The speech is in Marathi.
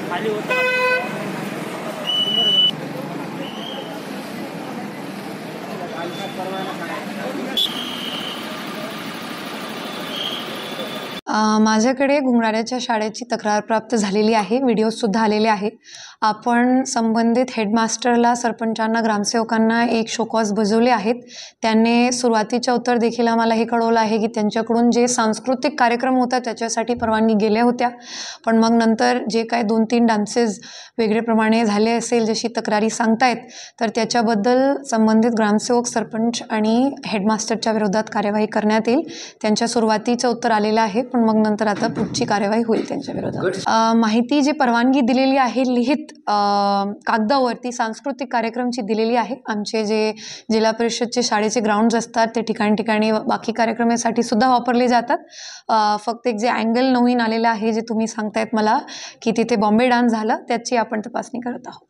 खाली होता माझ्याकडे घुंगराळ्याच्या शाळेची तक्रार प्राप्त झालेली आहे. व्हिडिओसुद्धा आलेले आहे. आपण संबंधित हेडमास्टरला, सरपंचांना, ग्रामसेवकांना एक शोकॉज बजावले आहेत. त्यांनी सुरुवातीच्या उत्तर देखील आम्हाला हे कळवलं आहे की त्यांच्याकडून जे सांस्कृतिक कार्यक्रम होता त्याच्यासाठी परवानगी गेल्या होत्या, पण मग नंतर जे काय 2-3 डान्सेस वेगळेप्रमाणे झाले असेल जशी तक्रारी सांगतायत, तर त्याच्याबद्दल संबंधित ग्रामसेवक, सरपंच आणि हेडमास्टरच्या विरोधात कार्यवाही करण्यात येईल. त्यांच्या सुरुवातीचं उत्तर आलेलं आहे, पण मग नंतर आता पुढची कार्यवाही होईल त्यांच्या विरोधात. माहिती जी परवानगी दिलेली आहे लिहित कागदावरती सांस्कृतिक कार्यक्रमची दिलेली आहे. आमचे जे जिल्हा परिषदचे शाळेचे ग्राउंड्स असतात ते ठिकाणी बाकी कार्यक्रमासाठी सुद्धा वापरले जातात. फक्त एक जे अँगल नवीन आलेलं आहे जे तुम्ही सांगतायत मला की तिथे बॉम्बे डान्स झाला, त्याची आपण तपासणी करत आहोत.